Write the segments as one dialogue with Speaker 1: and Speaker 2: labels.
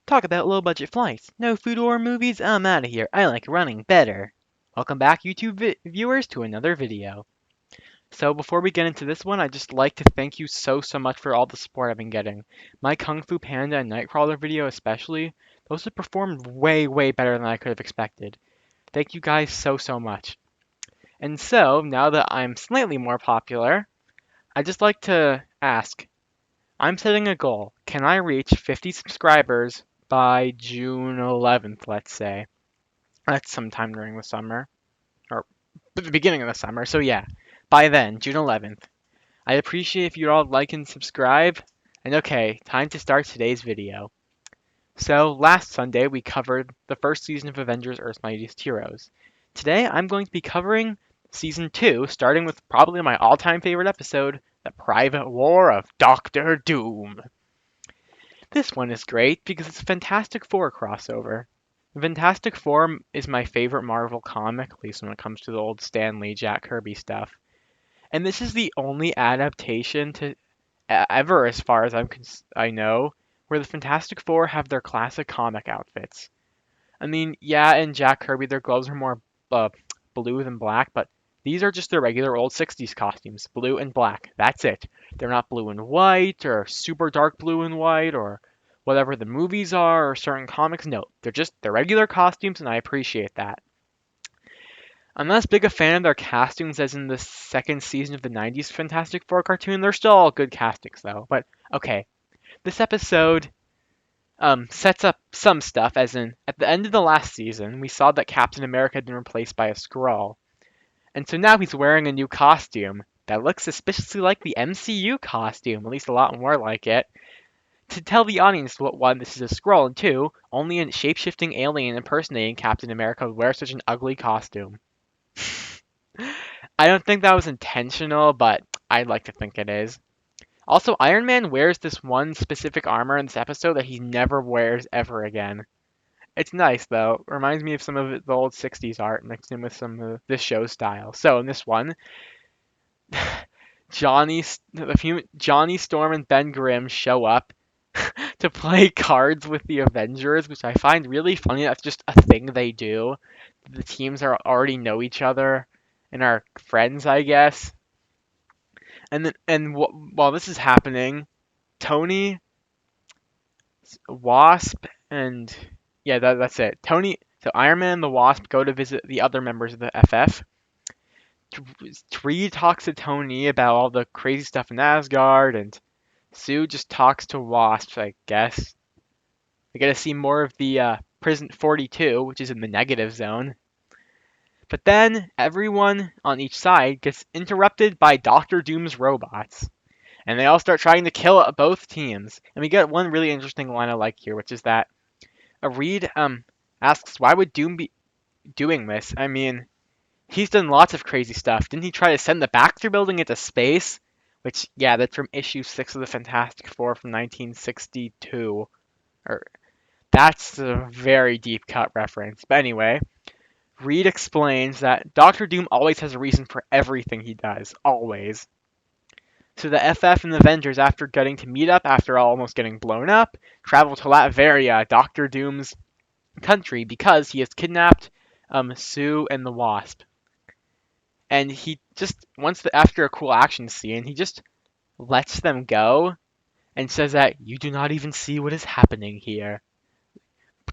Speaker 1: Talk about low-budget flights. No food or movies? I'm out of here. I like running better. Welcome back, YouTube viewers, to another video. So before we get into this one, I'd just like to thank you so much for all the support I've been getting. My Kung Fu Panda and Nightcrawler video especially, those have performed way better than I could have expected. Thank you guys so much. And so, now that I'm slightly more popular, I'd just like to ask, I'm setting a goal. Can I reach 50 subscribers by June 11th, let's say? That's sometime during the summer, or the beginning of the summer. So yeah, by then, June 11th. I appreciate if you all like and subscribe. And okay, time to start today's video. So last Sunday we covered the first season of Avengers Earth's Mightiest Heroes. Today I'm going to be covering season 2, starting with probably my all-time favorite episode, The Private War of Doctor Doom. This one is great because it's a Fantastic Four crossover. The Fantastic Four is my favorite Marvel comic, at least when it comes to the old Stan Lee, Jack Kirby stuff. And this is the only adaptation to ever, as far as I know, where the Fantastic Four have their classic comic outfits. I mean, yeah, in Jack Kirby, their gloves are more uh, blue than black, but these are just their regular old 60s costumes, blue and black. That's it. They're not blue and white, or super dark blue and white, or whatever the movies are, or certain comics. No, they're just their regular costumes, and I appreciate that. I'm not as big a fan of their castings as in the second season of the 90s Fantastic Four cartoon. They're still all good castings, though. But, okay. This episode sets up some stuff, as in, at the end of the last season, we saw that Captain America had been replaced by a Skrull. And so now he's wearing a new costume that looks suspiciously like the MCU costume, at least a lot more like it. To tell the audience, one, this is a Skrull, and two, only a shape-shifting alien impersonating Captain America would wear such an ugly costume. I don't think that was intentional, but I'd like to think it is. Also, Iron Man wears this one specific armor in this episode that he never wears ever again. It's nice, though. Reminds me of some of the old 60s art mixed in with some of this show's style. So, in this one, Johnny Storm and Ben Grimm show up to play cards with the Avengers, which I find really funny. That's just a thing they do. The teams already know each other and are friends, I guess. While this is happening, Tony, Wasp, and yeah, that's it. So Iron Man and the Wasp go to visit the other members of the FF. Reed talks to Tony about all the crazy stuff in Asgard, and Sue just talks to Wasp, I guess. We get to see more of the Prison 42, which is in the negative zone. But then everyone on each side gets interrupted by Doctor Doom's robots. And they all start trying to kill both teams. And we get one really interesting line I like here, which is that Reed asks, why would Doom be doing this? I mean, he's done lots of crazy stuff. Didn't he try to send the Baxter building into space? Which, yeah, that's from issue 6 of the Fantastic Four from 1962. That's a very deep cut reference. But anyway, Reed explains that Doctor Doom always has a reason for everything he does. Always. So the FF and the Avengers, after getting to meet up after almost getting blown up, travel to Latveria, Doctor Doom's country, because he has kidnapped Sue and the Wasp. And he just, after a cool action scene, he just lets them go and says that you do not even see what is happening here.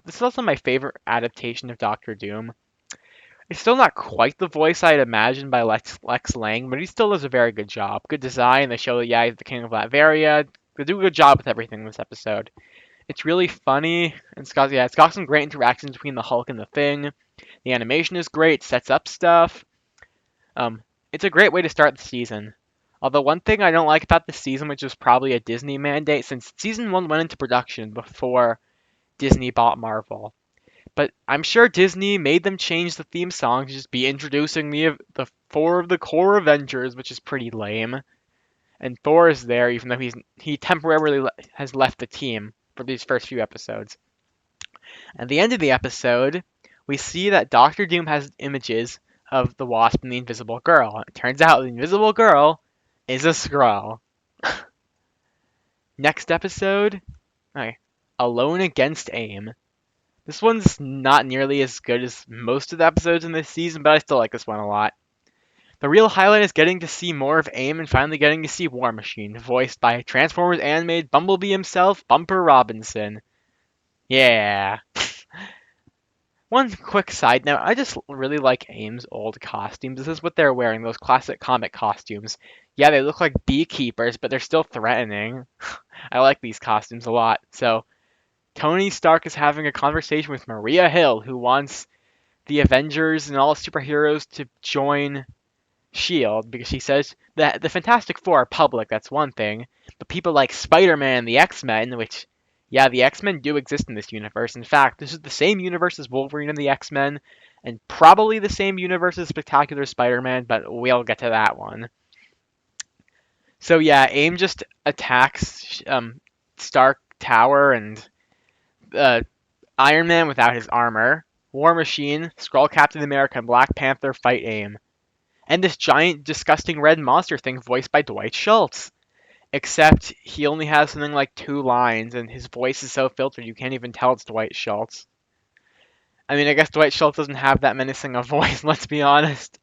Speaker 1: This is also my favorite adaptation of Doctor Doom. It's still not quite the voice I'd imagined by Lex Lang, but he still does a very good job. Good design. They show that, yeah, he's the king of Latveria. They do a good job with everything in this episode. It's really funny. It's got some great interactions between the Hulk and the Thing. The animation is great. Sets up stuff. It's a great way to start the season. Although one thing I don't like about this season, which was probably a Disney mandate, since season 1 went into production before Disney bought Marvel. But I'm sure Disney made them change the theme song to just be introducing the four of the core Avengers, which is pretty lame. And Thor is there, even though he temporarily has left the team for these first few episodes. At the end of the episode, we see that Doctor Doom has images of the Wasp and the Invisible Girl. It turns out the Invisible Girl is a Skrull. Next episode, okay, Alone Against AIM. This one's not nearly as good as most of the episodes in this season, but I still like this one a lot. The real highlight is getting to see more of AIM and finally getting to see War Machine, voiced by Transformers animated Bumblebee himself, Bumper Robinson. Yeah. One quick side note, I just really like AIM's old costumes. This is what they're wearing, those classic comic costumes. Yeah, they look like beekeepers, but they're still threatening. I like these costumes a lot. So, Tony Stark is having a conversation with Maria Hill, who wants the Avengers and all superheroes to join Shield because she says that the Fantastic Four are public, that's one thing, but people like Spider-Man and the X-Men, which, yeah, the X-Men do exist in this universe. In fact, this is the same universe as Wolverine and the X-Men, and probably the same universe as Spectacular Spider-Man, but we'll get to that one. So yeah, AIM just attacks Stark Tower and uh, Iron Man without his armor. War Machine, Skrull Captain America, and Black Panther fight AIM. And this giant, disgusting red monster thing voiced by Dwight Schultz. Except he only has something like 2 lines, and his voice is so filtered you can't even tell it's Dwight Schultz. I mean, I guess Dwight Schultz doesn't have that menacing a voice, let's be honest.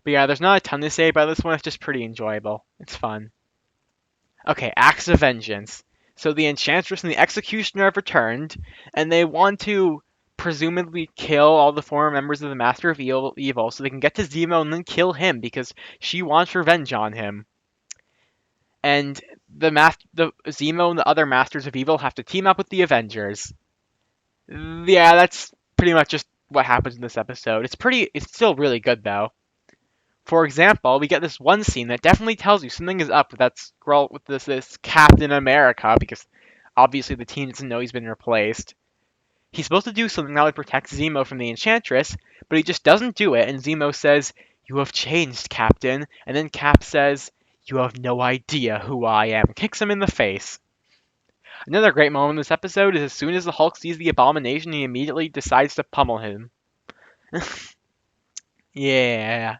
Speaker 1: But yeah, there's not a ton to say about this one, it's just pretty enjoyable. It's fun. Okay, Acts of Vengeance. So the Enchantress and the Executioner have returned, and they want to presumably kill all the former members of the Master of Evil so they can get to Zemo and then kill him because she wants revenge on him. And the Zemo and the other Masters of Evil have to team up with the Avengers. Yeah, that's pretty much just what happens in this episode. It's still really good though. For example, we get this one scene that definitely tells you something is up with that scroll with this Captain America because obviously the team doesn't know he's been replaced. He's supposed to do something that would protect Zemo from the Enchantress, but he just doesn't do it, and Zemo says, "You have changed, Captain," and then Cap says, "You have no idea who I am," kicks him in the face. Another great moment in this episode is as soon as the Hulk sees the Abomination, he immediately decides to pummel him. Yeah.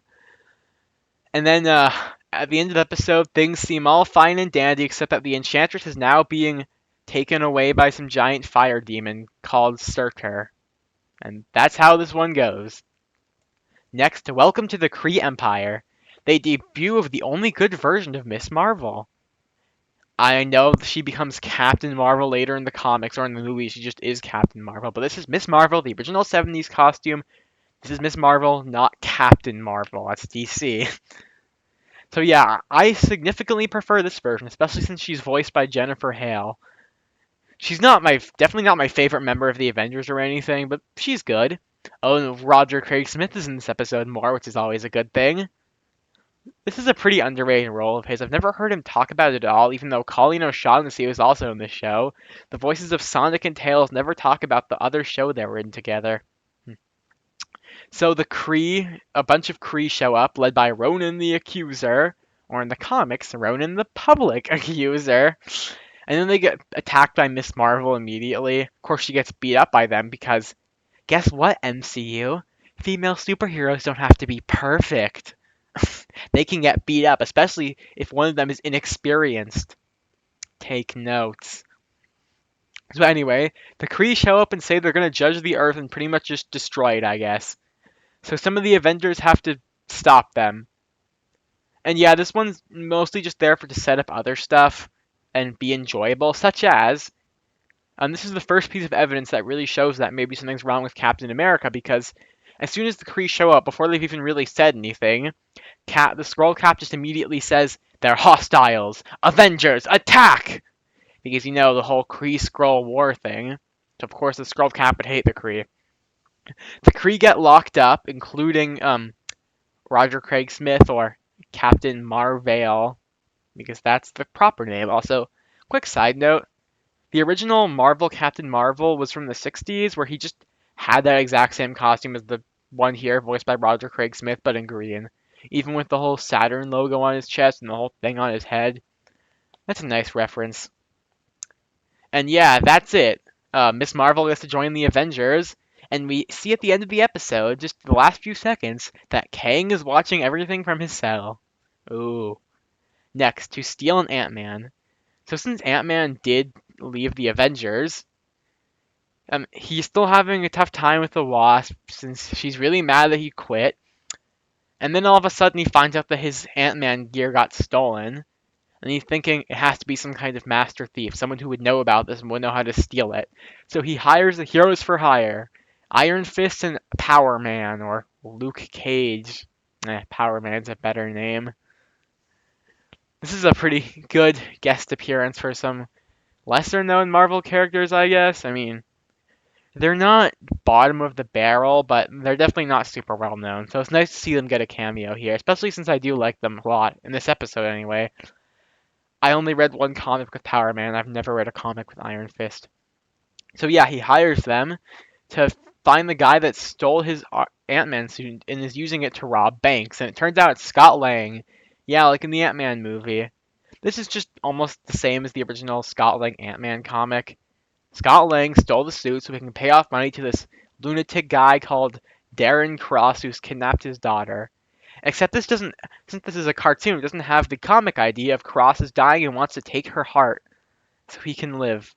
Speaker 1: And then at the end of the episode, things seem all fine and dandy, except that the Enchantress is now being taken away by some giant fire demon called Surtur. And that's how this one goes. Next, welcome to the Kree Empire. They debut of the only good version of Miss Marvel. I know she becomes Captain Marvel later in the comics or in the movies. She just is Captain Marvel. But this is Miss Marvel, the original 70s costume. This is Miss Marvel, not Captain Marvel. That's DC. So yeah, I significantly prefer this version, especially since she's voiced by Jennifer Hale. She's definitely not my favorite member of the Avengers or anything, but she's good. Oh, and Roger Craig Smith is in this episode more, which is always a good thing. This is a pretty underrated role of his. I've never heard him talk about it at all, even though Colleen O'Shaughnessy was also in this show. The voices of Sonic and Tails never talk about the other show they were in together. So the Kree, a bunch of Kree show up, led by Ronan the Accuser, or in the comics, Ronan the Public Accuser. And then they get attacked by Miss Marvel immediately. Of course, she gets beat up by them because, guess what, MCU? Female superheroes don't have to be perfect. They can get beat up, especially if one of them is inexperienced. Take notes. So anyway, the Kree show up and say they're going to judge the Earth and pretty much just destroy it, I guess. So some of the Avengers have to stop them. And yeah, this one's mostly just there to set up other stuff and be enjoyable, such as, this is the first piece of evidence that really shows that maybe something's wrong with Captain America, because as soon as the Kree show up, before they've even really said anything, the Skrull Cap just immediately says, "They're hostiles! Avengers, attack!" Because, the whole Kree-Skrull war thing. So of course the Skrull Cap would hate the Kree. The Kree get locked up, including Roger Craig Smith, or Captain Marvel, because that's the proper name. Also, quick side note, the original Marvel Captain Marvel was from the 60s, where he just had that exact same costume as the one here, voiced by Roger Craig Smith, but in green. Even with the whole Saturn logo on his chest and the whole thing on his head. That's a nice reference. And yeah, that's it. Miss Marvel gets to join the Avengers, and we see at the end of the episode, just the last few seconds, that Kang is watching everything from his cell. Ooh. Next, to Steel and Ant-Man. So since Ant-Man did leave the Avengers. He's still having a tough time with the Wasp since she's really mad that he quit. And then all of a sudden he finds out that his Ant-Man gear got stolen. And he's thinking it has to be some kind of master thief, someone who would know about this and would know how to steal it. So he hires the heroes for hire, Iron Fist and Power Man, or Luke Cage. Power Man's a better name. This is a pretty good guest appearance for some lesser known Marvel characters, I guess. I mean, they're not bottom of the barrel, but they're definitely not super well known. So it's nice to see them get a cameo here, especially since I do like them a lot, in this episode anyway. I only read one comic with Power Man. I've never read a comic with Iron Fist. So yeah, he hires them to find the guy that stole his Ant-Man suit and is using it to rob banks. And it turns out it's Scott Lang. Yeah, like in the Ant-Man movie. This is just almost the same as the original Scott Lang Ant-Man comic. Scott Lang stole the suit so he can pay off money to this lunatic guy called Darren Cross who's kidnapped his daughter. Except this doesn't, since this is a cartoon, it doesn't have the comic idea of Cross is dying and wants to take her heart so he can live.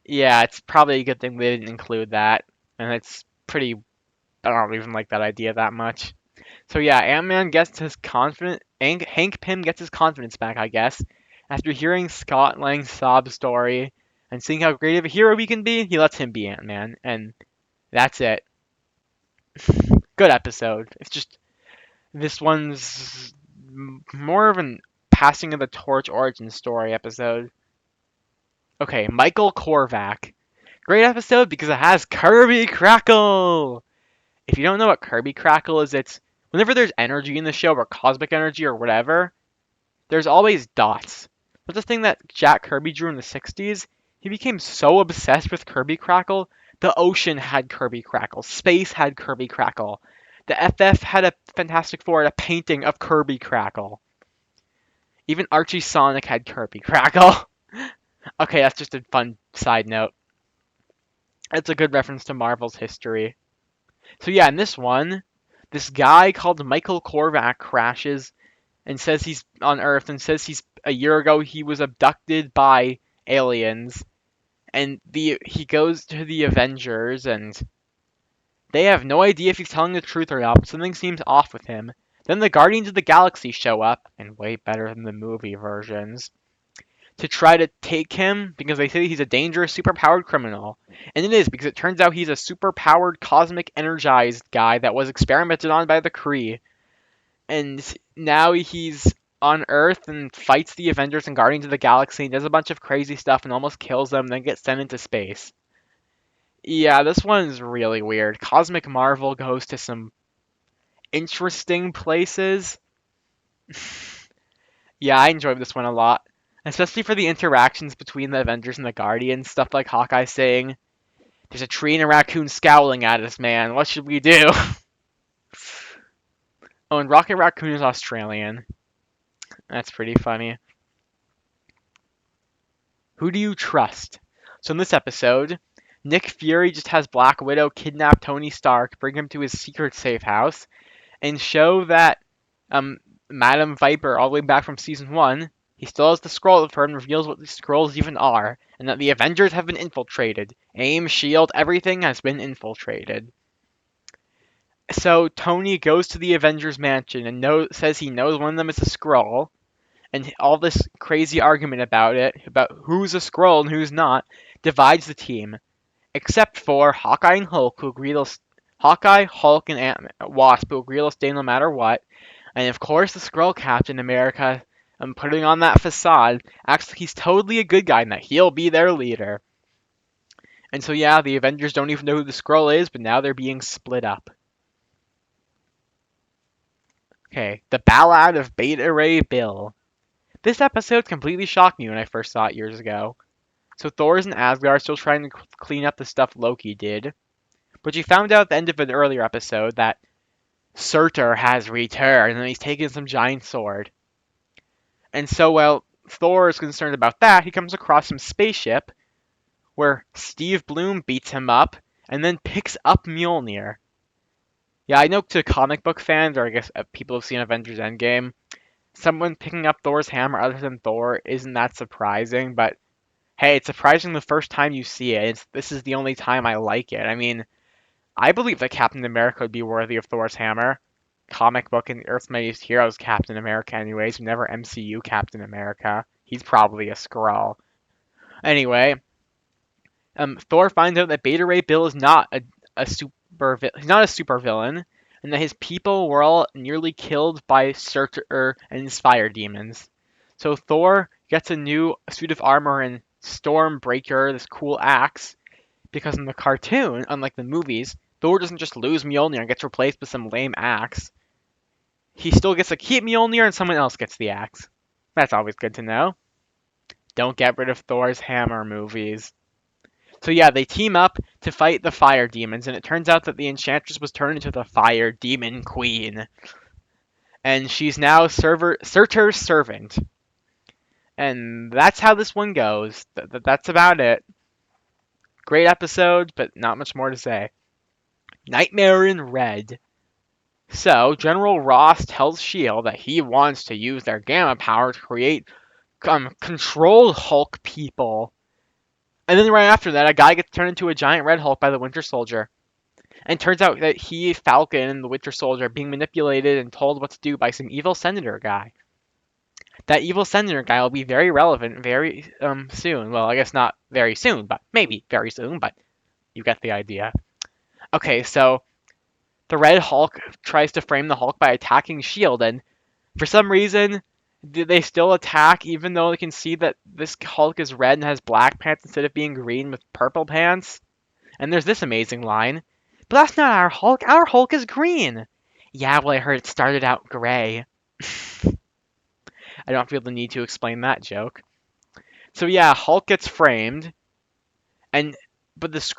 Speaker 1: Yeah, it's probably a good thing they didn't include that. And it's pretty, I don't even like that idea that much. So yeah, Ant-Man gets his confidence, Hank Pym gets his confidence back, I guess. After hearing Scott Lang's sob story and seeing how great of a hero he can be, he lets him be Ant-Man. And that's it. Good episode. It's just, this one's more of an passing of the torch origin story episode. Okay, Michael Korvac. Great episode because it has Kirby Crackle! If you don't know what Kirby Crackle is, it's whenever there's energy in the show, or cosmic energy, or whatever, there's always dots. That's the thing that Jack Kirby drew in the 60s. He became so obsessed with Kirby Crackle, the ocean had Kirby Crackle, space had Kirby Crackle, the FF had a Fantastic Four and a painting of Kirby Crackle. Even Archie Sonic had Kirby Crackle. Okay, that's just a fun side note. It's a good reference to Marvel's history. So yeah, in this one, this guy called Michael Korvac crashes and says he's on Earth and says a year ago he was abducted by aliens, and he goes to the Avengers and they have no idea if he's telling the truth or not, but something seems off with him. Then the Guardians of the Galaxy show up, and way better than the movie versions, to try to take him because they say he's a dangerous, superpowered criminal. And it is, because it turns out he's a superpowered, cosmic, energized guy that was experimented on by the Kree. And now he's on Earth and fights the Avengers and Guardians of the Galaxy and does a bunch of crazy stuff and almost kills them, then gets sent into space. Yeah, this one's really weird. Cosmic Marvel goes to some interesting places. Yeah, I enjoyed this one a lot. Especially for the interactions between the Avengers and the Guardians. Stuff like Hawkeye saying, "There's a tree and a raccoon scowling at us, man. What should we do?" Oh, and Rocket Raccoon is Australian. That's pretty funny. Who do you trust? So in this episode, Nick Fury just has Black Widow kidnap Tony Stark, bring him to his secret safe house, and show that Madam Viper, all the way back from season 1, he still has the scroll of her and reveals what the scrolls even are, and that the Avengers have been infiltrated. AIM, S.H.I.E.L.D., everything has been infiltrated. So Tony goes to the Avengers mansion and says he knows one of them is a Skrull, and all this crazy argument about it, about who's a Skrull and who's not, divides the team, except for Hawkeye and Hulk, who agree Hawkeye, Hulk, and Wasp, who agree they'll stay no matter what, and of course the Skrull Captain America, putting on that facade, acts like he's totally a good guy and that he'll be their leader. And so yeah, the Avengers don't even know who the Skrull is, but now they're being split up. Okay, the Ballad of Beta Ray Bill. This episode completely shocked me when I first saw it years ago. So Thor's in Asgard still trying to clean up the stuff Loki did. But you found out at the end of an earlier episode that Surtur has returned and he's taken some giant sword. And so while Thor is concerned about that, he comes across some spaceship where Steve Bloom beats him up and then picks up Mjolnir. Yeah, I know to comic book fans, or I guess people who've seen Avengers Endgame, someone picking up Thor's hammer other than Thor isn't that surprising, but Hey, it's surprising the first time you see it. This is the only time I like it. I mean, I believe that Captain America would be worthy of Thor's hammer. Comic book and Earth's Mightiest Heroes Captain America, anyways. Never MCU Captain America. He's probably a Skrull. Anyway, Thor finds out that Beta Ray Bill is not he's not a super villain, and that his people were all nearly killed by Surtur and his fire demons. So Thor gets a new suit of armor and Stormbreaker, this cool axe, because in the cartoon, unlike the movies, Thor doesn't just lose Mjolnir and gets replaced with some lame axe. He still gets to keep Mjolnir and someone else gets the axe. That's always good to know. Don't get rid of Thor's hammer movies. So yeah, they team up to fight the fire demons, and it turns out that the Enchantress was turned into the Fire Demon Queen. And she's now Surtur's servant. And that's how this one goes. That's about it. Great episode, but not much more to say. Nightmare in Red. So, General Ross tells S.H.I.E.L.D. that he wants to use their gamma power to create controlled Hulk people. And then right after that, a guy gets turned into a giant red Hulk by the Winter Soldier. And turns out that he, Falcon, and the Winter Soldier are being manipulated and told what to do by some evil senator guy. That evil senator guy will be very relevant very soon. Well, I guess not very soon, but maybe very soon, but you get the idea. Okay, so the Red Hulk tries to frame the Hulk by attacking S.H.I.E.L.D., and for some reason, they still attack even though they can see that this Hulk is red and has black pants instead of being green with purple pants. And there's this amazing line. But that's not our Hulk. Our Hulk is green. Yeah, well, I heard it started out gray. I don't feel the need to explain that joke. So yeah, Hulk gets framed, and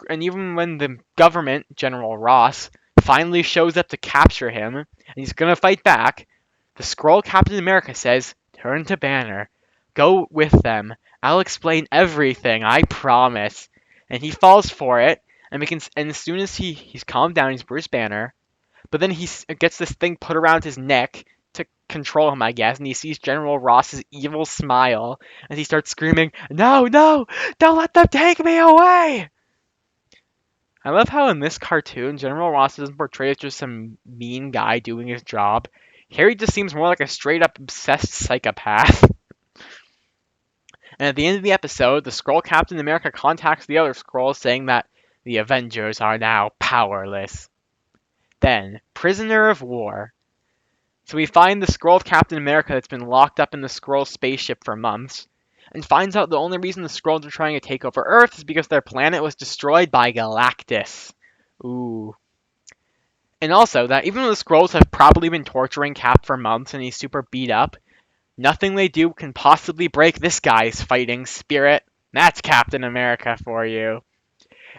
Speaker 1: and even when the government, General Ross, finally shows up to capture him, and he's gonna fight back, the Skrull Captain America says, "Turn to Banner. Go with them. I'll explain everything, I promise." And he falls for it, and as soon as he's calmed down, he's Bruce Banner. But then he gets this thing put around his neck to control him, I guess, and he sees General Ross's evil smile, and he starts screaming, "No, no! Don't let them take me away!" I love how in this cartoon, General Ross isn't portrayed as just some mean guy doing his job. Harry just seems more like a straight up obsessed psychopath. And at the end of the episode, the Skrull Captain America contacts the other Skrulls saying that the Avengers are now powerless. Then, Prisoner of War. So we find the Skrull Captain America that's been locked up in the Skrull spaceship for months, and finds out the only reason the Skrulls are trying to take over Earth is because their planet was destroyed by Galactus. Ooh. And also, that even though the Skrulls have probably been torturing Cap for months and he's super beat up, nothing they do can possibly break this guy's fighting spirit. That's Captain America for you.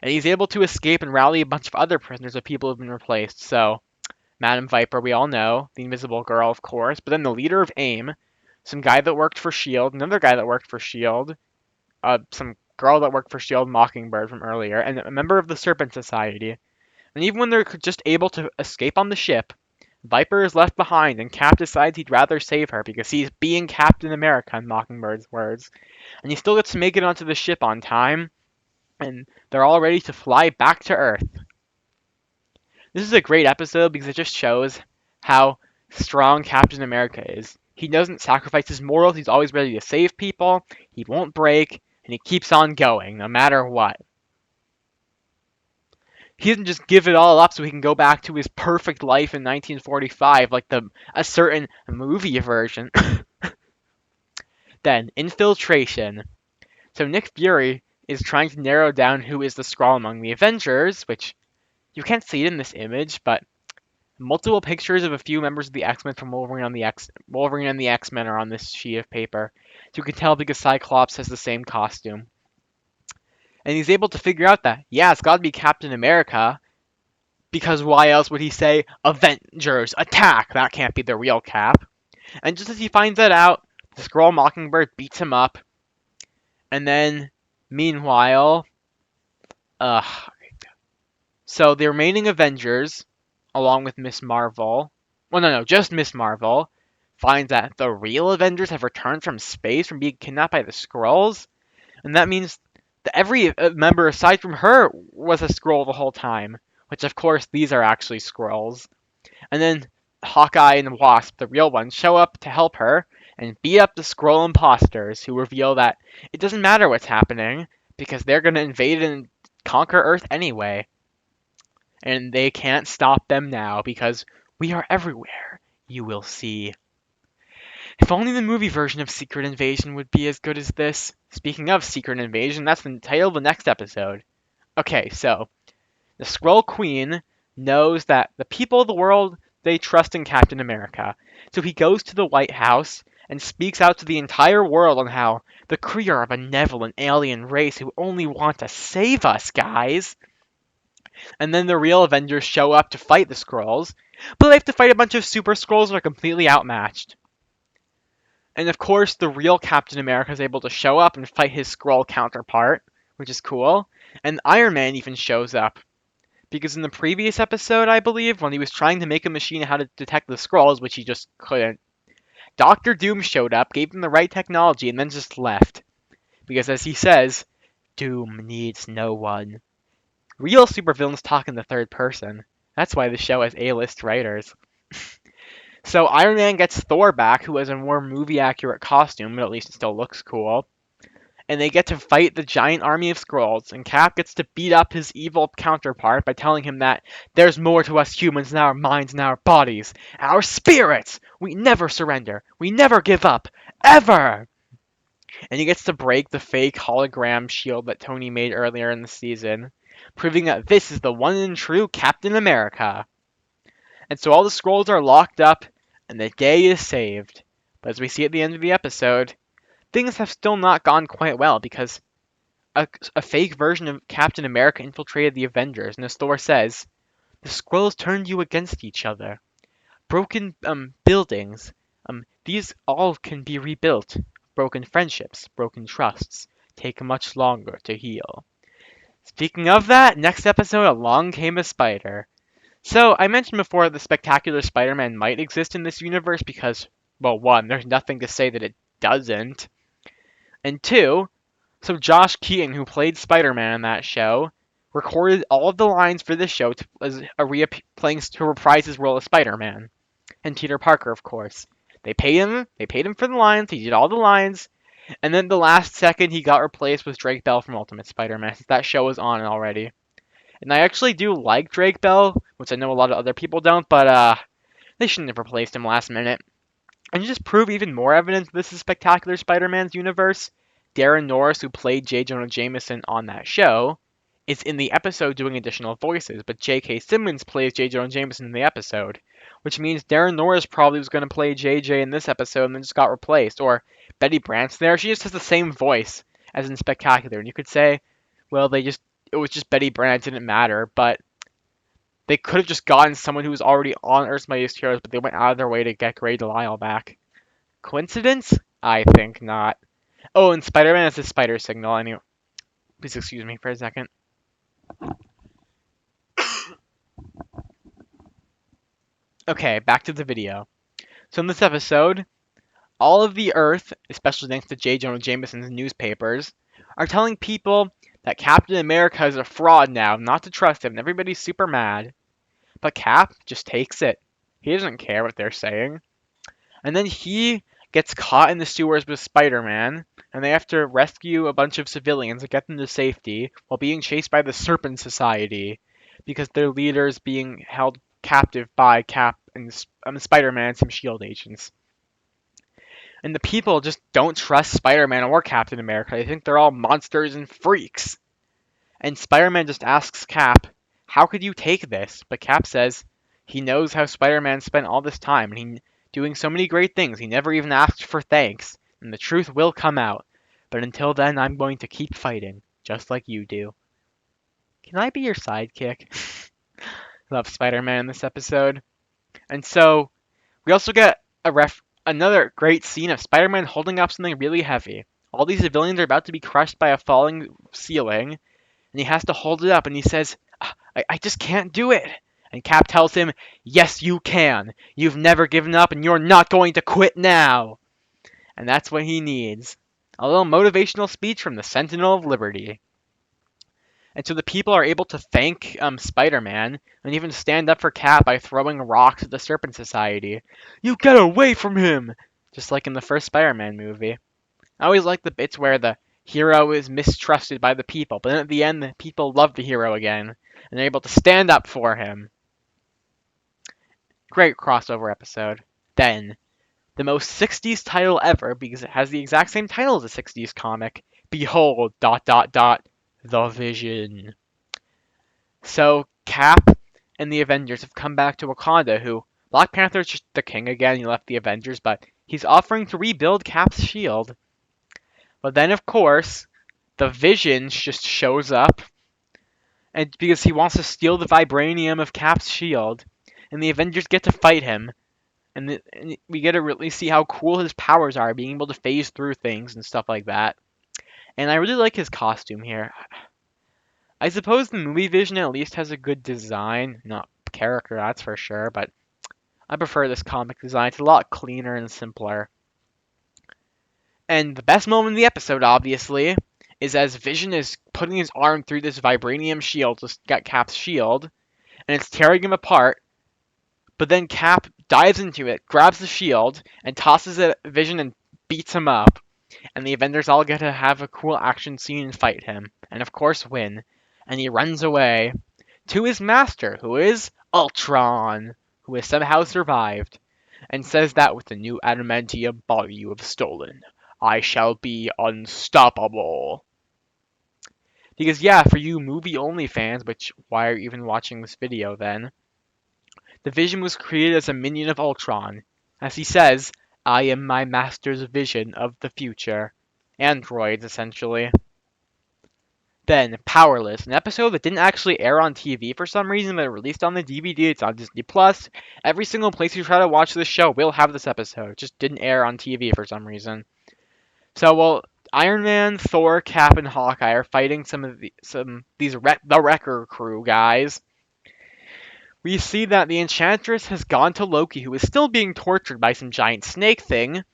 Speaker 1: And he's able to escape and rally a bunch of other prisoners of people who've been replaced. So, Madam Viper, we all know. The Invisible Girl, of course. But then the leader of AIM, some guy that worked for S.H.I.E.L.D., another guy that worked for S.H.I.E.L.D., some girl that worked for S.H.I.E.L.D., Mockingbird from earlier, and a member of the Serpent Society. And even when they're just able to escape on the ship, Viper is left behind, and Cap decides he'd rather save her because he's being Captain America, in Mockingbird's words. And he still gets to make it onto the ship on time, and they're all ready to fly back to Earth. This is a great episode because it just shows how strong Captain America is. He doesn't sacrifice his morals, he's always ready to save people, he won't break, and he keeps on going, no matter what. He doesn't just give it all up so he can go back to his perfect life in 1945 like a certain movie version. Then, Infiltration. So Nick Fury is trying to narrow down who is the Skrull among the Avengers, which you can't see it in this image, but multiple pictures of a few members of the X-Men from Wolverine and the X-Men are on this sheet of paper. So you can tell because Cyclops has the same costume. And he's able to figure out that, yeah, it's got to be Captain America, because why else would he say, "Avengers, attack"? That can't be the real Cap. And just as he finds that out, the Skrull Mockingbird beats him up. And then, meanwhile, so the remaining Avengers, along with Miss Marvel, well, no, just Miss Marvel, finds that the real Avengers have returned from space from being kidnapped by the Skrulls. And that means that every member aside from her was a Skrull the whole time, which of course these are actually Skrulls. And then Hawkeye and Wasp, the real ones, show up to help her and beat up the Skrull imposters who reveal that it doesn't matter what's happening because they're going to invade and conquer Earth anyway. And they can't stop them now because we are everywhere, you will see. If only the movie version of Secret Invasion would be as good as this. Speaking of Secret Invasion, that's the title of the next episode. Okay, so the Skrull Queen knows that the people of the world, they trust in Captain America. So he goes to the White House and speaks out to the entire world on how the Kree are a benevolent alien race who only want to save us, guys. And then the real Avengers show up to fight the Skrulls, but they have to fight a bunch of super Skrulls that are completely outmatched. And of course, the real Captain America is able to show up and fight his Skrull counterpart, which is cool. And Iron Man even shows up. Because in the previous episode, I believe, when he was trying to make a machine how to detect the Skrulls, which he just couldn't, Doctor Doom showed up, gave him the right technology, and then just left. Because as he says, Doom needs no one. Real supervillains talk in the third person. That's why the show has A-list writers. So Iron Man gets Thor back, who has a more movie-accurate costume, but at least it still looks cool. And they get to fight the giant army of Skrulls, and Cap gets to beat up his evil counterpart by telling him that there's more to us humans than our minds and our bodies. Our spirits! We never surrender. We never give up. Ever! And he gets to break the fake hologram shield that Tony made earlier in the season, proving that this is the one and true Captain America. And so all the Skrulls are locked up, and the day is saved. But as we see at the end of the episode, things have still not gone quite well because a fake version of Captain America infiltrated the Avengers, and as Thor says, the Skrulls turned you against each other. Broken buildings, these all can be rebuilt. Broken friendships, broken trusts, take much longer to heal. Speaking of that, next episode, along came a spider. So, I mentioned before the Spectacular Spider-Man might exist in this universe because, well, one, there's nothing to say that it doesn't. And two, so Josh Keaton, who played Spider-Man in that show, recorded all of the lines for this show to reprise his role as Spider-Man. And Peter Parker, of course. They paid him for the lines, he did all the lines, and then the last second he got replaced with Drake Bell from Ultimate Spider-Man, since that show was on already. And I actually do like Drake Bell, which I know a lot of other people don't, but they shouldn't have replaced him last minute. And to just prove even more evidence this is Spectacular Spider-Man's universe, Darren Norris, who played J. Jonah Jameson on that show, is in the episode doing additional voices, but J.K. Simmons plays J. Jonah Jameson in the episode, which means Darren Norris probably was going to play JJ in this episode and then just got replaced. Or Betty Brant's there, she just has the same voice as in Spectacular, and you could say, well, it was just Betty Brant, it didn't matter, but they could have just gotten someone who was already on Earth's Mightiest Heroes, but they went out of their way to get Grey Delisle back. Coincidence? I think not. Oh, and Spider-Man has a spider signal. Anyway, please excuse me for a second. Okay, back to the video. So in this episode, all of the Earth, especially thanks to J. Jonah Jameson's newspapers, are telling people that Captain America is a fraud now, not to trust him, and everybody's super mad. But Cap just takes it. He doesn't care what they're saying. And then he gets caught in the sewers with Spider-Man, and they have to rescue a bunch of civilians and get them to safety while being chased by the Serpent Society because their leader is being held captive by Cap and Spider-Man and some S.H.I.E.L.D. agents. And the people just don't trust Spider-Man or Captain America. They think they're all monsters and freaks. And Spider-Man just asks Cap, how could you take this? But Cap says he knows how Spider-Man spent all this time, and he doing so many great things. He never even asked for thanks, and the truth will come out. But until then, I'm going to keep fighting, just like you do. Can I be your sidekick? Love Spider-Man in this episode. And so, we also get another great scene of Spider-Man holding up something really heavy. All these civilians are about to be crushed by a falling ceiling, and he has to hold it up, and he says, I just can't do it. And Cap tells him, yes, you can. You've never given up, and you're not going to quit now. And that's what he needs. A little motivational speech from the Sentinel of Liberty. And so the people are able to thank Spider-Man and even stand up for Cap by throwing rocks at the Serpent Society. You get away from him! Just like in the first Spider-Man movie. I always like the bits where the hero is mistrusted by the people, but then at the end the people love the hero again, and they're able to stand up for him. Great crossover episode. Then, the most 60s title ever, because it has the exact same title as a 60s comic. Behold, ... The Vision. So, Cap and the Avengers have come back to Wakanda, who Black Panther's just the king again, he left the Avengers, but he's offering to rebuild Cap's shield. But then, of course, the Vision just shows up, and because he wants to steal the vibranium of Cap's shield, and the Avengers get to fight him, and we get to really see how cool his powers are, being able to phase through things and stuff like that. And I really like his costume here. I suppose the movie Vision at least has a good design, not character, that's for sure, but I prefer this comic design. It's a lot cleaner and simpler. And the best moment in the episode, obviously, is as Vision is putting his arm through this vibranium shield to get Cap's shield, and it's tearing him apart. But then Cap dives into it, grabs the shield, and tosses it at Vision and beats him up. And the Avengers all get to have a cool action scene and fight him, and of course win. And he runs away to his master, who is Ultron, who has somehow survived, and says that with the new adamantium body you have stolen, I shall be unstoppable. Because yeah, for you movie-only fans, which why are you even watching this video then? The Vision was created as a minion of Ultron. As he says, I am my master's vision of the future. Androids, essentially. Then, Powerless, an episode that didn't actually air on TV for some reason, but it released on the DVD. It's on Disney Plus. Every single place you try to watch this show will have this episode. It just didn't air on TV for some reason. So, well, Iron Man, Thor, Cap, and Hawkeye are fighting the Wrecker crew guys. We see that the Enchantress has gone to Loki, who is still being tortured by some giant snake thing,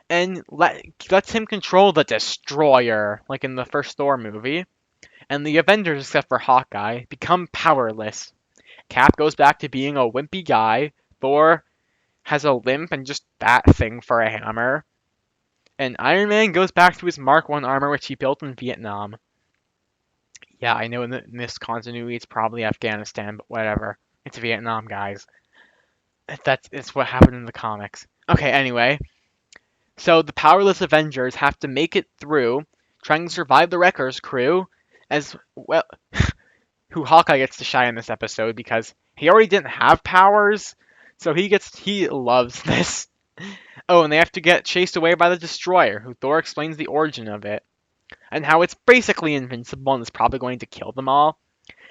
Speaker 1: and lets him control the Destroyer, like in the first Thor movie. And the Avengers, except for Hawkeye, become powerless. Cap goes back to being a wimpy guy. Thor has a limp and just that thing for a hammer. And Iron Man goes back to his Mark I armor, which he built in Vietnam. Yeah, I know in this continuity it's probably Afghanistan, but whatever. It's Vietnam, guys. It's what happened in the comics. Okay, anyway. So the powerless Avengers have to make it through, trying to survive the Wrecker's crew, as well. Who Hawkeye gets to shine in this episode because he already didn't have powers, so he loves this. Oh, and they have to get chased away by the Destroyer, who Thor explains the origin of it, and how it's basically invincible and is probably going to kill them all.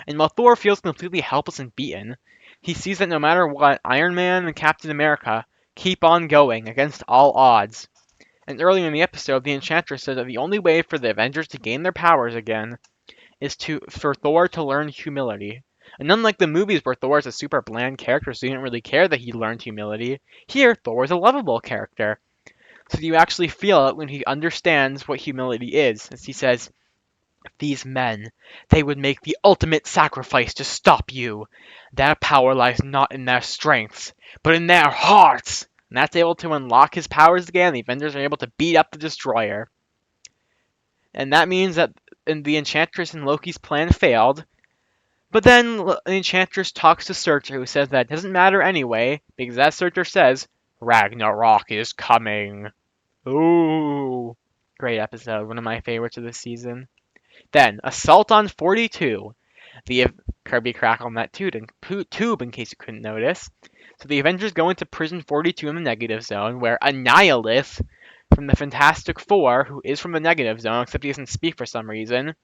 Speaker 1: And while Thor feels completely helpless and beaten, he sees that no matter what, Iron Man and Captain America keep on going against all odds. And earlier in the episode, the Enchantress said that the only way for the Avengers to gain their powers again is for Thor to learn humility. And unlike the movies where Thor is a super bland character, so you didn't really care that he learned humility, here Thor is a lovable character. So you actually feel it when he understands what humility is, as he says, these men, they would make the ultimate sacrifice to stop you. Their power lies not in their strengths, but in their hearts. And that's able to unlock his powers again. The Avengers are able to beat up the Destroyer. And that means that the Enchantress and Loki's plan failed. But then the Enchantress talks to Surtur, who says that it doesn't matter anyway, because as Surtur says, Ragnarok is coming. Ooh. Great episode, one of my favorites of this season. Then, Assault on 42. The Kirby Crackle on that tube, in case you couldn't notice. So the Avengers go into Prison 42 in the Negative Zone, where Annihilus from the Fantastic Four, who is from the Negative Zone, except he doesn't speak for some reason,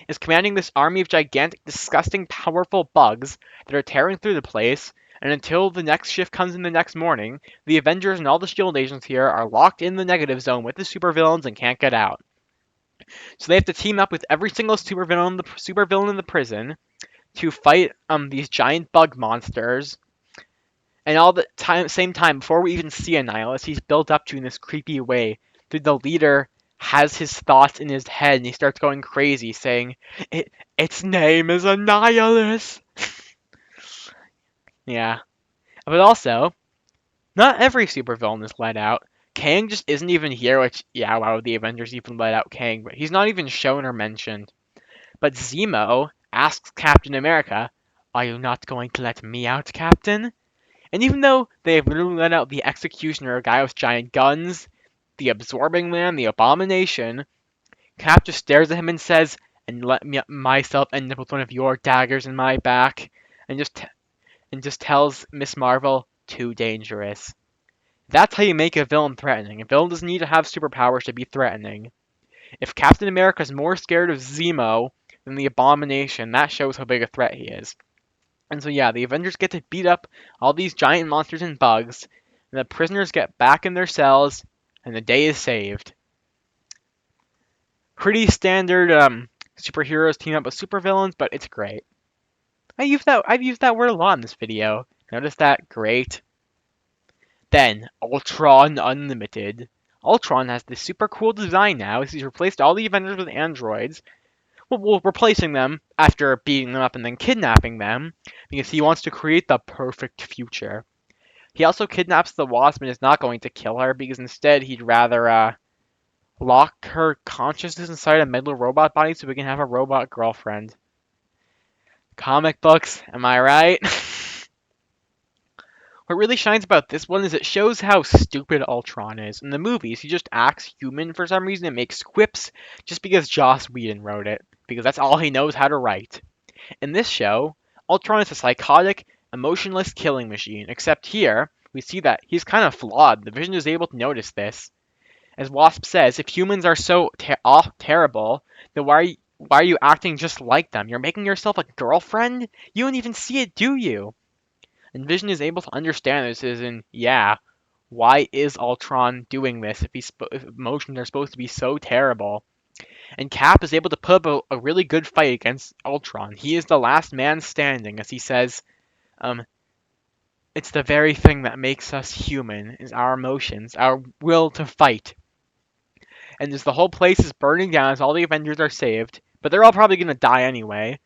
Speaker 1: is commanding this army of gigantic, disgusting, powerful bugs that are tearing through the place, and until the next shift comes in the next morning, the Avengers and all the S.H.I.E.L.D. agents here are locked in the Negative Zone with the supervillains and can't get out. So they have to team up with every single supervillain in the prison to fight these giant bug monsters. And all the same time, before we even see Annihilus, he's built up to in this creepy way through the leader has his thoughts in his head and he starts going crazy saying, its name is Annihilus. Yeah. But also, not every supervillain is let out. Kang just isn't even here, which, yeah, why would the Avengers even let out Kang? But he's not even shown or mentioned. But Zemo asks Captain America, "Are you not going to let me out, Captain?" And even though they have literally let out the Executioner, a guy with giant guns, the Absorbing Man, the Abomination, Cap just stares at him and says, "And let me myself end up with one of your daggers in my back," and just tells Miss Marvel, "Too dangerous." That's how you make a villain threatening. A villain doesn't need to have superpowers to be threatening. If Captain America's more scared of Zemo than the Abomination, that shows how big a threat he is. And so yeah, the Avengers get to beat up all these giant monsters and bugs, and the prisoners get back in their cells, and the day is saved. Pretty standard superheroes team up with supervillains, but it's great. I've used that word a lot in this video. Notice that? Great. Then, Ultron Unlimited. Ultron has this super cool design now. He's replaced all the Avengers with androids. Well, replacing them after beating them up and then kidnapping them, because he wants to create the perfect future. He also kidnaps the Wasp and is not going to kill her, because instead he'd rather lock her consciousness inside a metal robot body so we can have a robot girlfriend. Comic books, am I right? What really shines about this one is it shows how stupid Ultron is. In the movies, he just acts human for some reason and makes quips just because Joss Whedon wrote it, because that's all he knows how to write. In this show, Ultron is a psychotic, emotionless killing machine, except here, we see that he's kind of flawed. The Vision is able to notice this. As Wasp says, if humans are so terrible, then why are you acting just like them? You're making yourself a girlfriend? You don't even see it, do you? And Vision is able to understand this as in, yeah, why is Ultron doing this if emotions are supposed to be so terrible? And Cap is able to put up a really good fight against Ultron. He is the last man standing, as he says, um, it's the very thing that makes us human, is our emotions, our will to fight. And as the whole place is burning down, as all the Avengers are saved, but they're all probably gonna die anyway,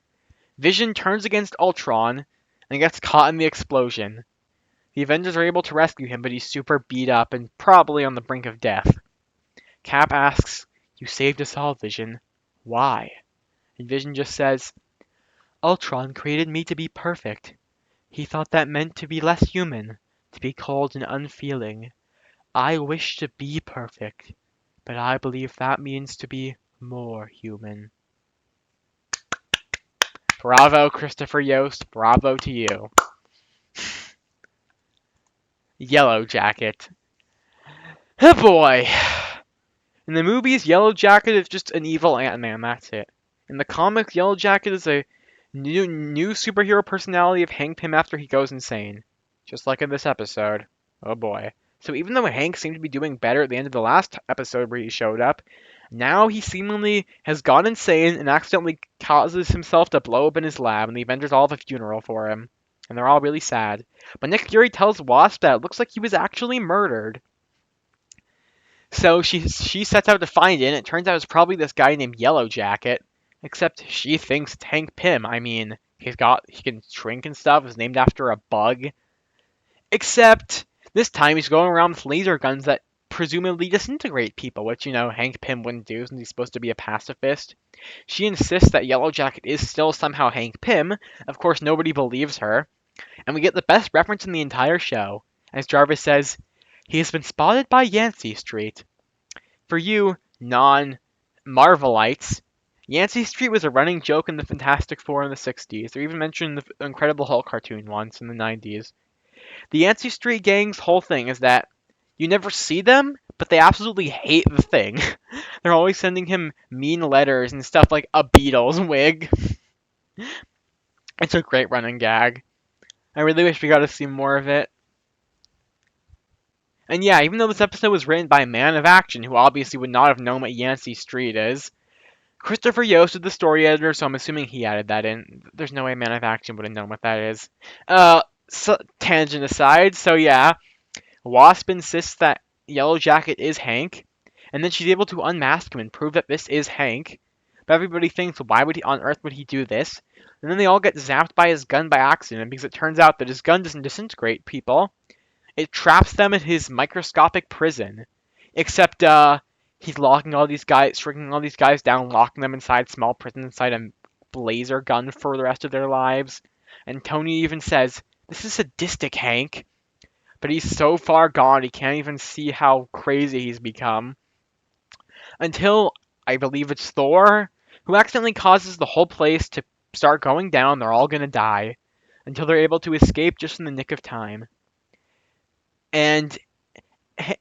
Speaker 1: Vision turns against Ultron and gets caught in the explosion. The Avengers are able to rescue him, but he's super beat up and probably on the brink of death. Cap asks, "You saved us all, Vision. Why?" And Vision just says, "Ultron created me to be perfect. He thought that meant to be less human, to be cold and unfeeling. I wish to be perfect, but I believe that means to be more human." Bravo, Christopher Yost. Bravo to you. Yellow Jacket. Oh boy. In the movies, Yellow Jacket is just an evil Ant-Man, that's it. In the comics, Yellow Jacket is a new superhero personality of Hank Pym after he goes insane. Just like in this episode. Oh boy. So even though Hank seemed to be doing better at the end of the last episode where he showed up, now he seemingly has gone insane and accidentally causes himself to blow up in his lab, and the Avengers all have a funeral for him. And they're all really sad. But Nick Fury tells Wasp that it looks like he was actually murdered. So she sets out to find it, and it turns out it's probably this guy named Yellow Jacket. Except she thinks it's Hank Pym. I mean, he can shrink and stuff. It's named after a bug. Except this time he's going around with laser guns that presumably disintegrate people, which Hank Pym wouldn't do since he's supposed to be a pacifist. She insists that Yellow Jacket is still somehow Hank Pym. Of course, nobody believes her, and we get the best reference in the entire show, as Jarvis says, "He has been spotted by Yancey Street." For you non-Marvelites, Yancey Street was a running joke in the Fantastic Four in the 60s. They're even mentioned in the Incredible Hulk cartoon once in the 90s. The Yancey Street gang's whole thing is that you never see them, but they absolutely hate the thing. They're always sending him mean letters and stuff like a Beatles wig. It's a great running gag. I really wish we got to see more of it. And yeah, even though this episode was written by a man of action who obviously would not have known what Yancey Street is, Christopher Yost is the story editor, so I'm assuming he added that in. There's no way Man of Action would have known what that is. Tangent aside, so yeah, Wasp insists that Yellow Jacket is Hank, And then she's able to unmask him and prove that this is Hank. But everybody thinks, why would he on earth would he do this? And then they all get zapped by his gun by accident because it turns out that his gun doesn't disintegrate people. It traps them in his microscopic prison. Except he's locking all these guys, shrinking all these guys down, locking them inside small prisons inside a laser gun for the rest of their lives. And Tony even says, "This is sadistic, Hank." But he's so far gone he can't even see how crazy he's become. Until I believe it's Thor, who accidentally causes the whole place to start going down. They're all gonna die until they're able to escape just in the nick of time. And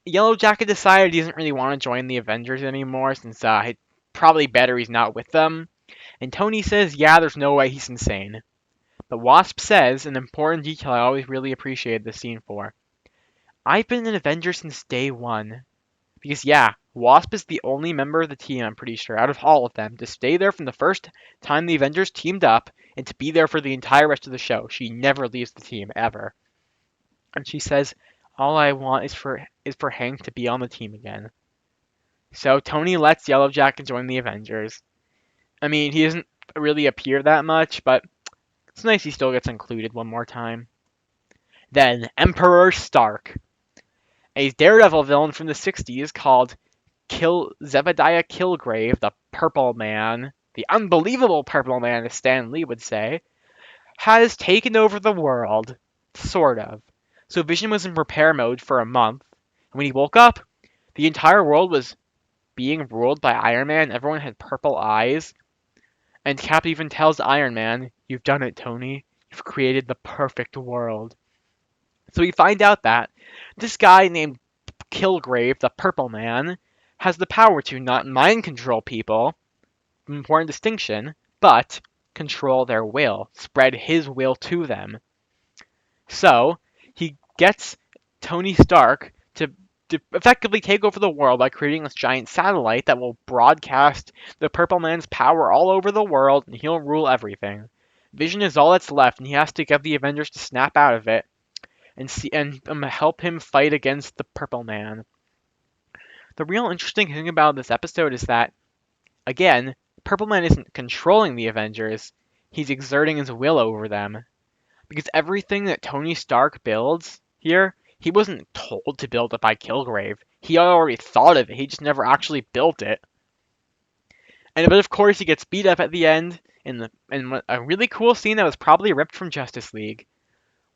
Speaker 1: Yellow Jacket decided he doesn't really want to join the Avengers anymore since it's probably better he's not with them. And Tony says, yeah, there's no way, he's insane. But Wasp says, an important detail I always really appreciated this scene for, I've been an Avenger since day one. Because yeah, Wasp is the only member of the team, I'm pretty sure, out of all of them, to stay there from the first time the Avengers teamed up and to be there for the entire rest of the show. She never leaves the team, ever. And she says, all I want is for Hank to be on the team again. So Tony lets Yellow Jacket join the Avengers. I mean, he doesn't really appear that much, but it's nice he still gets included one more time. Then Emperor Stark, a Daredevil villain from the 60s called Zebediah Killgrave, the Purple Man, the unbelievable Purple Man, as Stan Lee would say, has taken over the world. Sort of. So Vision was in repair mode for a month. And when he woke up, the entire world was being ruled by Iron Man. Everyone had purple eyes. And Cap even tells Iron Man, you've done it, Tony. You've created the perfect world. So we find out that this guy named Killgrave, the Purple Man, has the power to not mind control people, important distinction, but control their will, spread his will to them. So he gets Tony Stark to effectively take over the world by creating this giant satellite that will broadcast the Purple Man's power all over the world, and he'll rule everything. Vision is all that's left, and he has to get the Avengers to snap out of it and help him fight against the Purple Man. The real interesting thing about this episode is that, again, Purple Man isn't controlling the Avengers, he's exerting his will over them. Because everything that Tony Stark builds here, he wasn't told to build it by Killgrave. He already thought of it, he just never actually built it. But of course he gets beat up at the end in a really cool scene that was probably ripped from Justice League,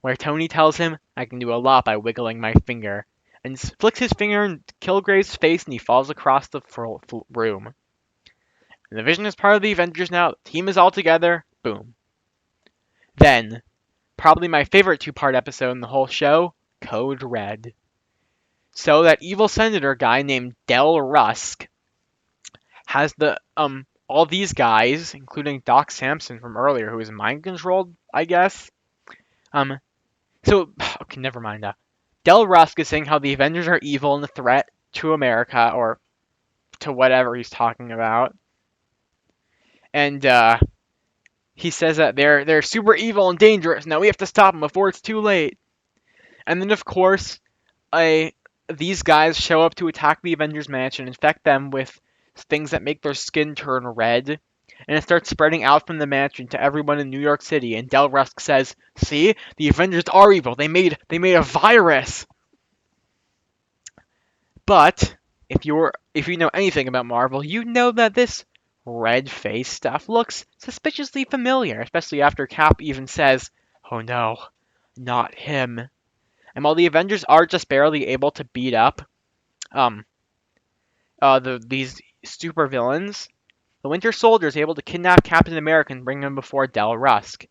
Speaker 1: where Tony tells him, I can do a lot by wiggling my finger, and flicks his finger in Killgrave's face and he falls across the room. And the Vision is part of the Avengers now, the team is all together, boom. Then, probably my favorite two-part episode in the whole show, Code Red. So that evil senator guy named Del Rusk has all these guys, including Doc Samson from earlier, who was mind controlled, I guess. Okay, never mind that. Del Rusk is saying how the Avengers are evil and a threat to America, or to whatever he's talking about. And he says that they're super evil and dangerous. Now we have to stop them before it's too late. And then, of course, these guys show up to attack the Avengers mansion and infect them with things that make their skin turn red. And it starts spreading out from the mansion to everyone in New York City. And Del Rusk says, see, the Avengers are evil. They made a virus. But if you know anything about Marvel, you know that this red face stuff looks suspiciously familiar, especially after Cap even says, oh no, not him. And while the Avengers are just barely able to beat up these super villains, the Winter Soldier is able to kidnap Captain America and bring him before Del Rusk.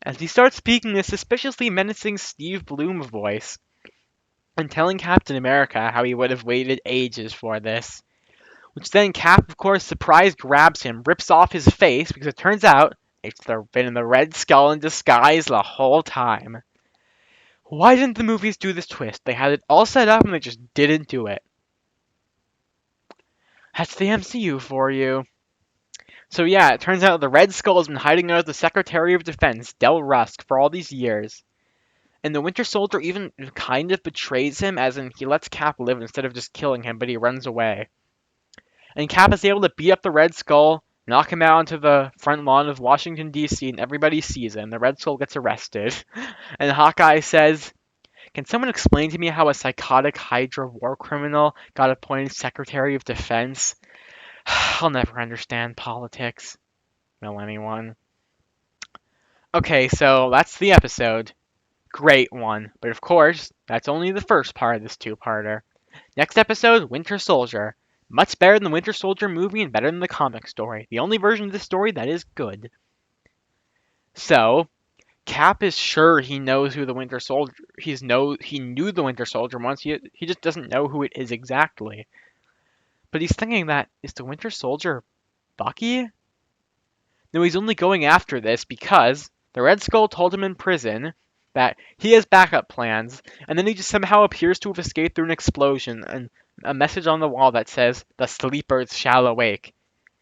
Speaker 1: As he starts speaking this suspiciously menacing Steve Blum voice, and telling Captain America how he would have waited ages for this. Which then Cap, of course, surprised grabs him, rips off his face, because it turns out it's been the Red Skull in disguise the whole time. Why didn't the movies do this twist? They had it all set up and they just didn't do it. That's the MCU for you. So yeah, it turns out the Red Skull has been hiding out as the Secretary of Defense, Del Rusk, for all these years. And the Winter Soldier even kind of betrays him, as in he lets Cap live instead of just killing him, but he runs away. And Cap is able to beat up the Red Skull, knock him out onto the front lawn of Washington, D.C., and everybody sees him. The Red Skull gets arrested. And Hawkeye says, "Can someone explain to me how a psychotic Hydra war criminal got appointed Secretary of Defense? I'll never understand politics." Will anyone? Okay, so that's the episode. Great one. But of course, that's only the first part of this two-parter. Next episode, Winter Soldier. Much better than the Winter Soldier movie and better than the comic story. The only version of this story that is good. So, Cap is sure he knows who the Winter Soldier. He knew the Winter Soldier once. He just doesn't know who it is exactly. But he's thinking that is the Winter Soldier Bucky? No, he's only going after this because the Red Skull told him in prison that he has backup plans, and then he just somehow appears to have escaped through an explosion and a message on the wall that says, "The sleepers shall awake."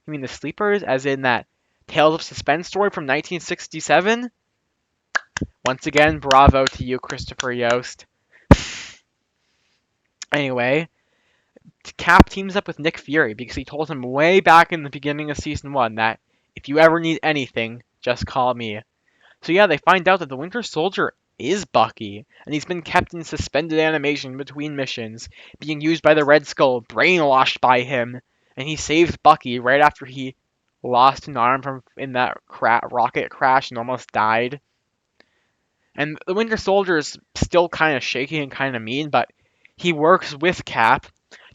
Speaker 1: You mean the sleepers, as in that Tales of Suspense story from 1967? Once again, bravo to you, Christopher Yost. Anyway, Cap teams up with Nick Fury because he told him way back in the beginning of Season 1 that if you ever need anything, just call me. So yeah, they find out that the Winter Soldier is Bucky, and he's been kept in suspended animation between missions, being used by the Red Skull, brainwashed by him, and he saves Bucky right after he lost an arm in that rocket crash and almost died. And the Winter Soldier is still kind of shaky and kind of mean, but he works with Cap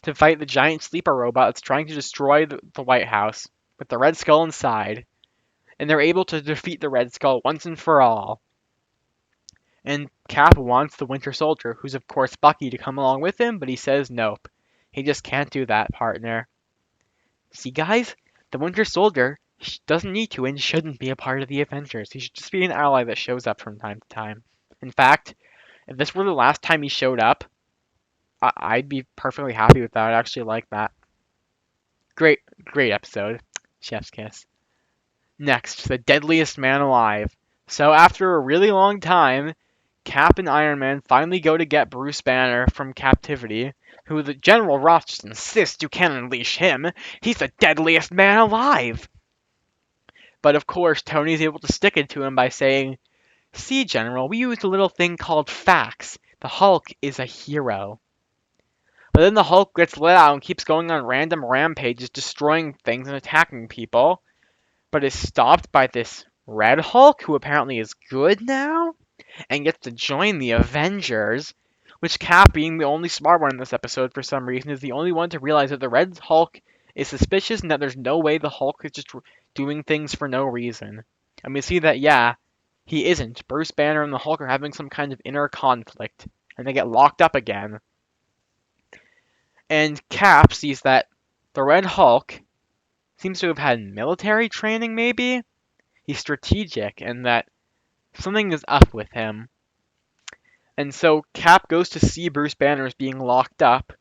Speaker 1: to fight the giant sleeper robot that's trying to destroy the White House with the Red Skull inside. And they're able to defeat the Red Skull once and for all. And Cap wants the Winter Soldier, who's of course Bucky, to come along with him, but he says nope. He just can't do that, partner. See, guys? The Winter Soldier doesn't need to and shouldn't be a part of the Avengers. He should just be an ally that shows up from time to time. In fact, if this were the last time he showed up, I'd be perfectly happy with that. I'd actually like that. Great episode. Chef's kiss. Next, the deadliest man alive. So after a really long time, Cap and Iron Man finally go to get Bruce Banner from captivity, who the General Ross just insists you can't unleash him. He's the deadliest man alive. But of course, Tony's able to stick it to him by saying, "See, General, we used a little thing called facts. The Hulk is a hero." But then the Hulk gets let out and keeps going on random rampages, destroying things and attacking people, but is stopped by this Red Hulk, who apparently is good now, and gets to join the Avengers, which Cap, being the only smart one in this episode for some reason, is the only one to realize that the Red Hulk is suspicious and that there's no way the Hulk is just doing things for no reason. And we see that, yeah, he isn't. Bruce Banner and the Hulk are having some kind of inner conflict, and they get locked up again. And Cap sees that the Red Hulk seems to have had military training, maybe? He's strategic, and that something is up with him. And so Cap goes to see Bruce Banner as being locked up,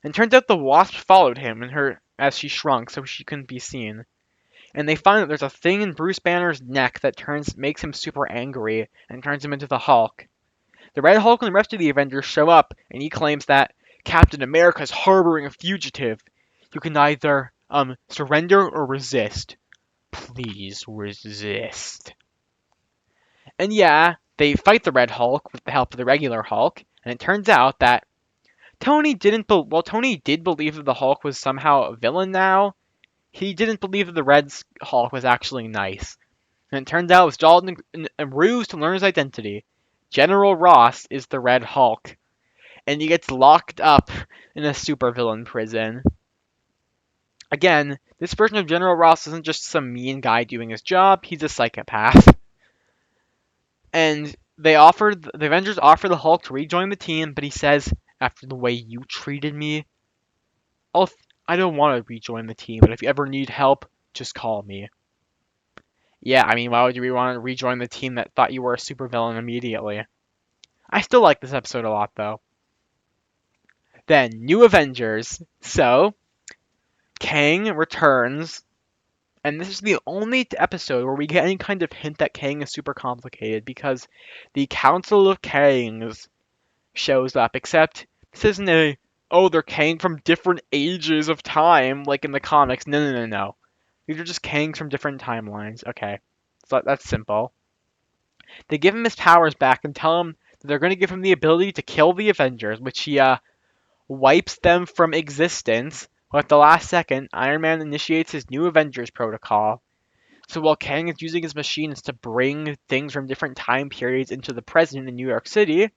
Speaker 1: and turns out the Wasp followed him in her as she shrunk so she couldn't be seen. And they find that there's a thing in Bruce Banner's neck that makes him super angry and turns him into the Hulk. The Red Hulk and the rest of the Avengers show up, and he claims that Captain America's harboring a fugitive. You can either surrender or resist. Please resist. And yeah, they fight the Red Hulk with the help of the regular Hulk, and it turns out that Tony did believe that the Hulk was somehow a villain now, he didn't believe that the Red Hulk was actually nice. And it turned out it was all a ruse to learn his identity. General Ross is the Red Hulk, and he gets locked up in a supervillain prison. Again, this version of General Ross isn't just some mean guy doing his job, he's a psychopath. And the Avengers offer the Hulk to rejoin the team, but he says, "After the way you treated me, I don't want to rejoin the team, but if you ever need help, just call me." Yeah, I mean, why would you want to rejoin the team that thought you were a supervillain immediately? I still like this episode a lot, though. Then, New Avengers. So, Kang returns, and this is the only episode where we get any kind of hint that Kang is super complicated, because the Council of Kangs shows up, except this isn't a oh, they're Kang from different ages of time, like in the comics. No, no, no, no. These are just Kangs from different timelines. Okay, so that's simple. They give him his powers back and tell him that they're going to give him the ability to kill the Avengers, which he wipes them from existence. But at the last second, Iron Man initiates his new Avengers protocol. So while Kang is using his machines to bring things from different time periods into the present in New York City,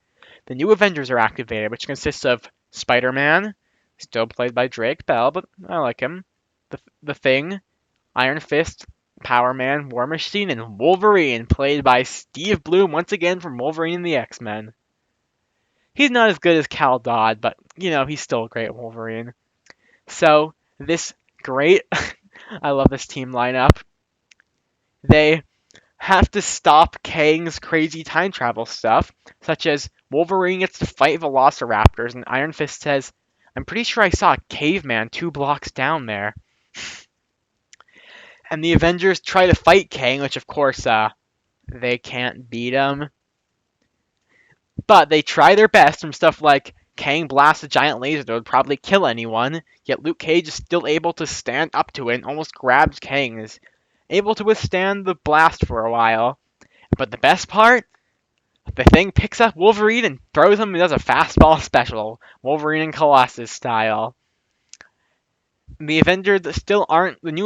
Speaker 1: the new Avengers are activated, which consists of Spider-Man, still played by Drake Bell, but I like him, the Thing, Iron Fist, Power Man, War Machine, and Wolverine, played by Steve Blum once again from Wolverine and the X-Men. He's not as good as Cal Dodd, but he's still a great Wolverine. So this great, I love this team lineup. They have to stop Kang's crazy time travel stuff, such as Wolverine gets to fight Velociraptors, and Iron Fist says, "I'm pretty sure I saw a caveman 2 blocks down there." And the Avengers try to fight Kang, which of course they can't beat him. But they try their best from stuff like Kang blasts a giant laser that would probably kill anyone, yet Luke Cage is still able to stand up to it and almost grabs Kang, is able to withstand the blast for a while. But the best part? The Thing picks up Wolverine and throws him and does a fastball special, Wolverine and Colossus style. The new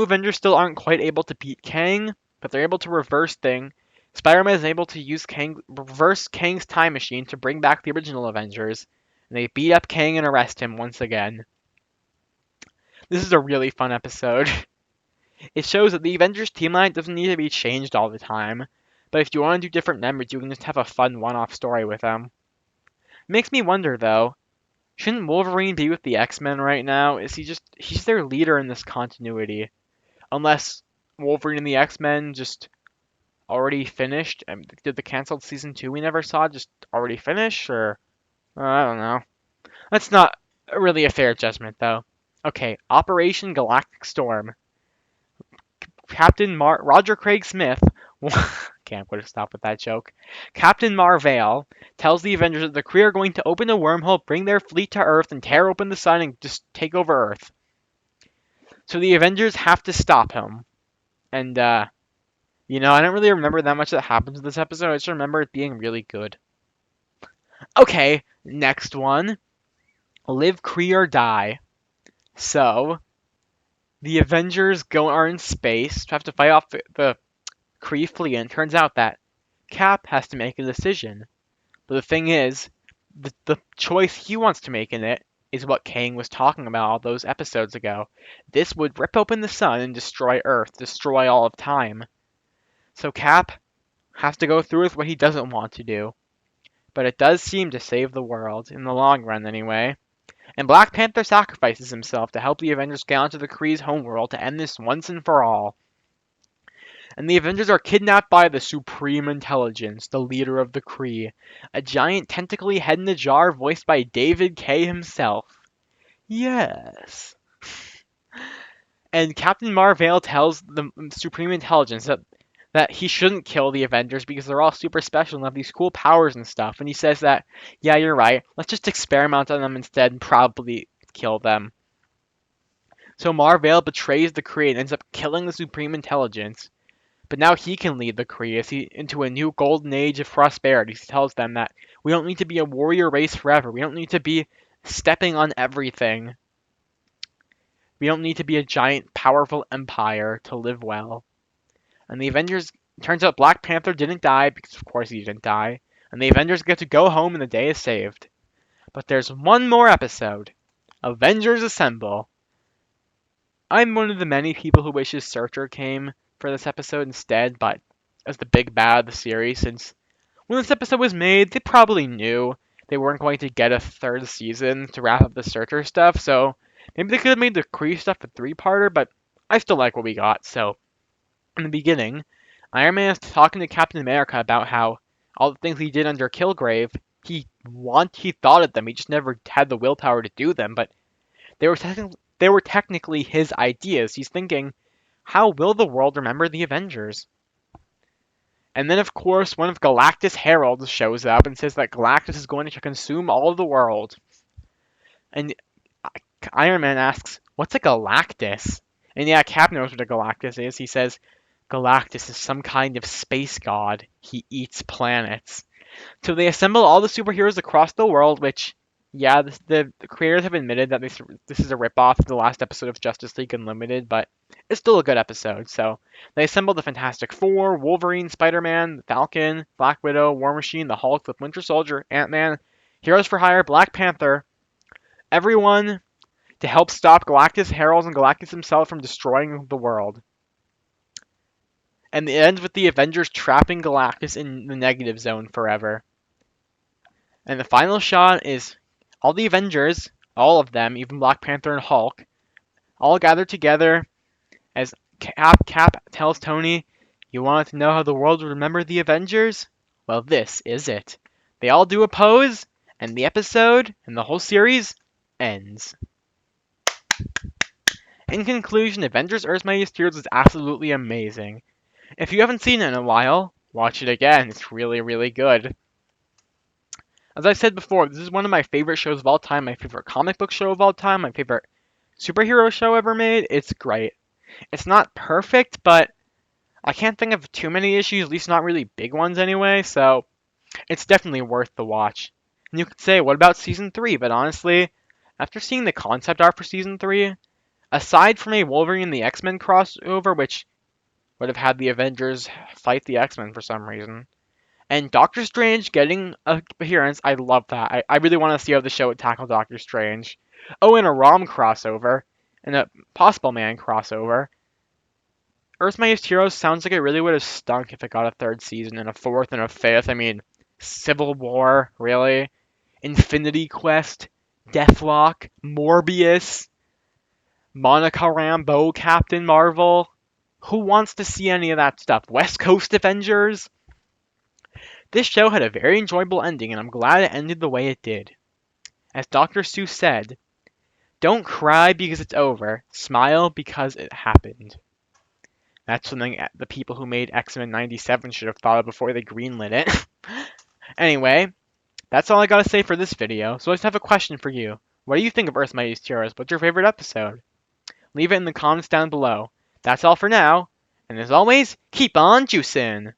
Speaker 1: Avengers still aren't quite able to beat Kang, but they're able to reverse thing. Spider-Man is able to reverse Kang's time machine to bring back the original Avengers, and they beat up Kang and arrest him once again. This is a really fun episode. It shows that the Avengers teamline doesn't need to be changed all the time, but if you want to do different members, you can just have a fun one-off story with them. Makes me wonder though, shouldn't Wolverine be with the X-Men right now? He's their leader in this continuity. Unless Wolverine and the X-Men just already finished. Did the canceled season 2 we never saw just already finish? Or, I don't know. That's not really a fair judgment, though. Okay, Operation Galactic Storm. Roger Craig Smith. Okay, I'm going to stop with that joke. Captain Marvel tells the Avengers that the Kree are going to open a wormhole, bring their fleet to Earth, and tear open the sun and just take over Earth. So the Avengers have to stop him. And, I don't really remember that much that happens in this episode. I just remember it being really good. Okay, next one. Live Kree or Die. So, the Avengers are in space, have to fight off the Kree fleet, and it turns out that Cap has to make a decision. But the thing is, the choice he wants to make in it is what Kang was talking about all those episodes ago. This would rip open the sun and destroy Earth, destroy all of time. So Cap has to go through with what he doesn't want to do. But it does seem to save the world, in the long run anyway. And Black Panther sacrifices himself to help the Avengers get onto the Kree's homeworld to end this once and for all. And the Avengers are kidnapped by the Supreme Intelligence, the leader of the Kree, a giant tentacly head in a jar voiced by David Kaye himself. Yes. And Captain Marvel tells the Supreme Intelligence that he shouldn't kill the Avengers because they're all super special and have these cool powers and stuff. And he says that, yeah, you're right. Let's just experiment on them instead and probably kill them. So Marvel betrays the Kree and ends up killing the Supreme Intelligence. But now he can lead the Kree into a new golden age of prosperity. He tells them that we don't need to be a warrior race forever. We don't need to be stepping on everything. We don't need to be a giant, powerful empire to live well. And the Avengers, turns out Black Panther didn't die, because of course he didn't die. And the Avengers get to go home and the day is saved. But there's one more episode. Avengers Assemble. I'm one of the many people who wishes Searcher came for this episode instead, but as the big bad of the series, since when this episode was made, they probably knew they weren't going to get a third season to wrap up the Searcher stuff, so maybe they could have made the Kree stuff a 3-parter, but I still like what we got. So in the beginning, Iron Man is talking to Captain America about how all the things he did under Kilgrave, he thought of them, he just never had the willpower to do them, but they were technically his ideas. He's thinking, how will the world remember the Avengers? And then, of course, one of Galactus' heralds shows up and says that Galactus is going to consume all of the world. And Iron Man asks, "What's a Galactus?" And yeah, Cap knows what a Galactus is. He says, "Galactus is some kind of space god. He eats planets." So they assemble all the superheroes across the world, which, yeah, the creators have admitted that this is a ripoff of the last episode of Justice League Unlimited, but it's still a good episode. So they assemble the Fantastic Four, Wolverine, Spider-Man, Falcon, Black Widow, War Machine, the Hulk, the Winter Soldier, Ant-Man, Heroes for Hire, Black Panther, everyone to help stop Galactus, Herald, and Galactus himself from destroying the world. And it ends with the Avengers trapping Galactus in the negative zone forever. And the final shot is all the Avengers, all of them, even Black Panther and Hulk, all gathered together as Cap tells Tony, "You wanted to know how the world would remember the Avengers? Well, this is it." They all do a pose, and the episode, and the whole series, ends. In conclusion, Avengers Earth's Mightiest Heroes is absolutely amazing. If you haven't seen it in a while, watch it again. It's really, really good. As I said before, this is one of my favorite shows of all time, my favorite comic book show of all time, my favorite superhero show ever made. It's great. It's not perfect, but I can't think of too many issues, at least not really big ones anyway, so it's definitely worth the watch. And you could say, what about Season 3? But honestly, after seeing the concept art for Season 3, aside from a Wolverine and the X-Men crossover, which would have had the Avengers fight the X-Men for some reason, and Doctor Strange getting a appearance, I love that. I really want to see how the show would tackle Doctor Strange. Oh, and a Rom crossover, and a Possible Man crossover. Earth's Mightiest Heroes sounds like it really would have stunk if it got a third season and a fourth and a fifth. I mean, Civil War, really? Infinity Quest, Deathlock, Morbius, Monica Rambeau, Captain Marvel. Who wants to see any of that stuff? West Coast Avengers? This show had a very enjoyable ending, and I'm glad it ended the way it did. As Dr. Seuss said, "Don't cry because it's over, smile because it happened." That's something the people who made X-Men 97 should have thought of before they greenlit it. Anyway, that's all I gotta say for this video, so I just have a question for you. What do you think of Earth's Mightiest Heroes? What's your favorite episode? Leave it in the comments down below. That's all for now, and as always, keep on juicing!